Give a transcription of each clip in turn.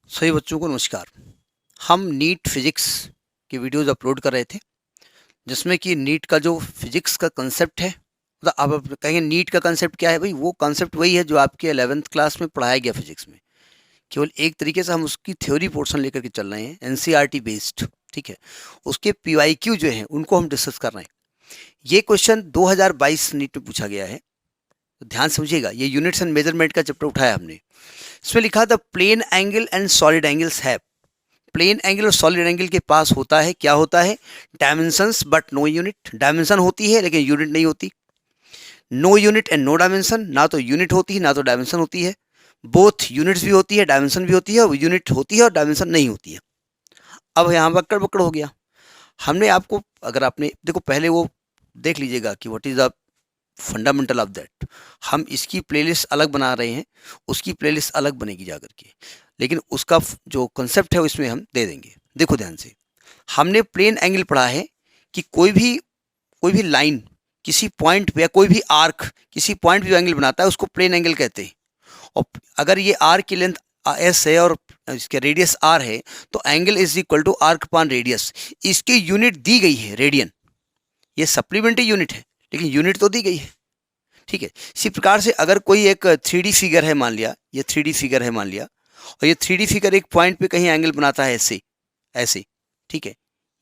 सभी बच्चों को नमस्कार। हम नीट फिजिक्स की वीडियोस अपलोड कर रहे थे जिसमें कि नीट का जो फिजिक्स का कंसेप्ट है, मतलब आप कहेंगे नीट का कंसेप्ट क्या है भाई, वो कंसेप्ट वही है जो आपके 11th क्लास में पढ़ाया गया फिजिक्स में। केवल एक तरीके से हम उसकी थ्योरी पोर्शन लेकर के चल रहे हैं, एनसीईआरटी बेस्ड। ठीक है, उसके पीवाईक्यू जो हैं उनको हम डिस्कस कर रहे हैं। ये क्वेश्चन 2022 नीट में पूछा गया है, तो ध्यान समझिएगा। ये यूनिट्स एंड मेजरमेंट का चैप्टर उठाया हमने। इसमें लिखा था plane angle and solid angles है। प्लेन एंगल और सॉलिड एंगल के पास होता है, क्या होता है, dimensions but no unit. Dimension होती है लेकिन यूनिट नहीं होती। No unit and no dimension, ना तो यूनिट होती है ना तो डायमेंशन होती है। बोथ यूनिट्स भी होती है, डायमेंशन भी होती है, और यूनिट होती है और डायमेंशन नहीं होती है। अब यहाँ बक्कड़ बक्कड़ हो गया। हमने आपको, अगर आपने देखो पहले वो देख लीजिएगा कि what is the fundamental of that. हम इसकी प्लेलिस्ट अलग बना रहे हैं, उसकी प्लेलिस्ट अलग बनेगी जाकर के, लेकिन उसका जो कंसेप्ट है उसमें हम दे देंगे। देखो ध्यान से, हमने प्लेन एंगल पढ़ा है कि कोई भी लाइन किसी पॉइंट पे या कोई भी आर्क किसी पॉइंट पे जो एंगल बनाता है उसको प्लेन एंगल कहते हैं। और अगर ये आर्क की लेंथ एस है और इसके रेडियस आर है, तो angle is equal to arc upon radius. इसकी यूनिट दी गई है रेडियन। ये सप्लीमेंट्री यूनिट है लेकिन यूनिट तो दी गई है। ठीक है, इसी प्रकार से अगर कोई एक 3D फिगर है, मान लिया ये 3D फिगर है मान लिया, और ये 3D फिगर एक पॉइंट पे कहीं एंगल बनाता है ऐसे ऐसे। ठीक है,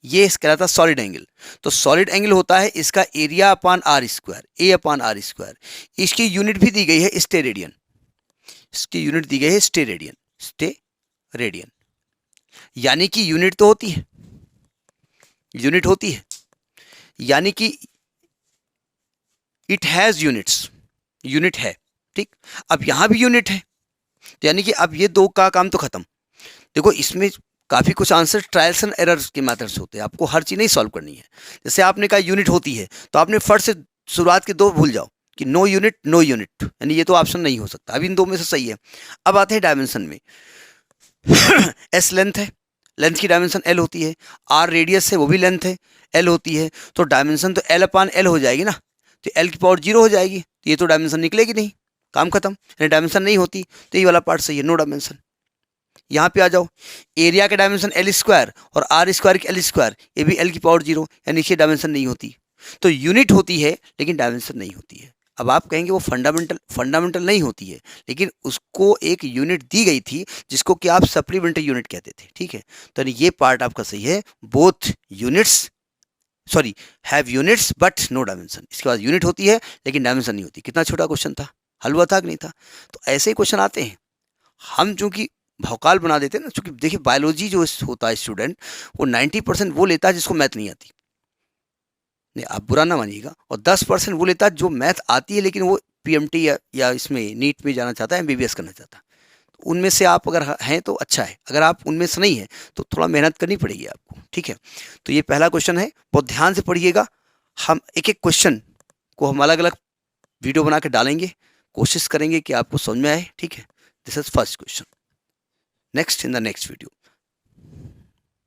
ये कहलाता है सॉलिड एंगल। तो सॉलिड एंगल होता है इसका area upon R square, A upon R square. इसकी यूनिट भी दी गई है स्टे रेडियन। इसकी यूनिट दी गई है स्टे रेडियन, स्टे रेडियन। यानी कि यूनिट तो होती है, यूनिट होती है, यानी कि इट हैज यूनिट्स, यूनिट है। ठीक, अब यहां भी यूनिट है, तो यानी कि अब ये दो का काम तो खत्म। देखो इसमें काफ़ी कुछ आंसर ट्रायल्स एंड एरर्स के मेथड से होते हैं, आपको हर चीज़ नहीं सॉल्व करनी है। जैसे आपने कहा यूनिट होती है, तो आपने फर्स्ट से शुरुआत के दो भूल जाओ कि नो यूनिट नो यूनिट, यानी ये तो ऑप्शन नहीं हो सकता। अब इन दो में से सही है। अब आते हैं डायमेंशन में। एस लेंथ है, लेंथ की डायमेंशन एल होती है। आर रेडियस है, वो भी लेंथ है, एल होती है। तो डायमेंशन तो एल अपान एल हो जाएगी ना, तो एल की पावर 0 हो जाएगी, तो ये तो डायमेंशन निकलेगी नहीं, काम खत्म। यानी डायमेंशन नहीं होती, तो ये वाला पार्ट सही है, नो डायमेंशन। यहाँ पे आ जाओ, एरिया का डायमेंशन एल स्क्वायर और आर स्क्वायर की एल स्क्वायर, ये भी एल की पावर 0, यानी इसकी डायमेंशन नहीं होती। तो यूनिट होती है लेकिन डायमेंशन नहीं होती है। अब आप कहेंगे वो फंडामेंटल नहीं होती है, लेकिन उसको एक यूनिट दी गई थी जिसको कि आप सप्लीमेंट्री यूनिट कहते थे। ठीक है, तो ये पार्ट आपका सही है। Both units sorry have units but no dimension. इसके बाद यूनिट होती है लेकिन डायमेंशन नहीं होती। कितना छोटा क्वेश्चन था, हल हुआ था कि नहीं था? तो ऐसे ही क्वेश्चन आते हैं। हम चूंकि भौकाल बना देते हैं ना, चूंकि देखिए बायोलॉजी जो होता है स्टूडेंट, वो 90% वो लेता है जिसको मैथ नहीं आती। नहीं, आप बुरा ना मानिएगा। और 10% वो लेता है जो मैथ आती है लेकिन वो पीएमटी या इसमें नीट में जाना चाहता है, एमबीबीएस करना चाहता है। तो उनमें से आप अगर हैं तो अच्छा है, अगर आप उनमें से नहीं है तो थोड़ा मेहनत करनी पड़ेगी आपको। ठीक है, तो ये पहला क्वेश्चन है, बहुत ध्यान से पढ़िएगा। हम एक एक क्वेश्चन को हम अलग अलग वीडियो बना के डालेंगे, कोशिश करेंगे कि आपको समझ में आए। ठीक है, this is first question. Next in the next video.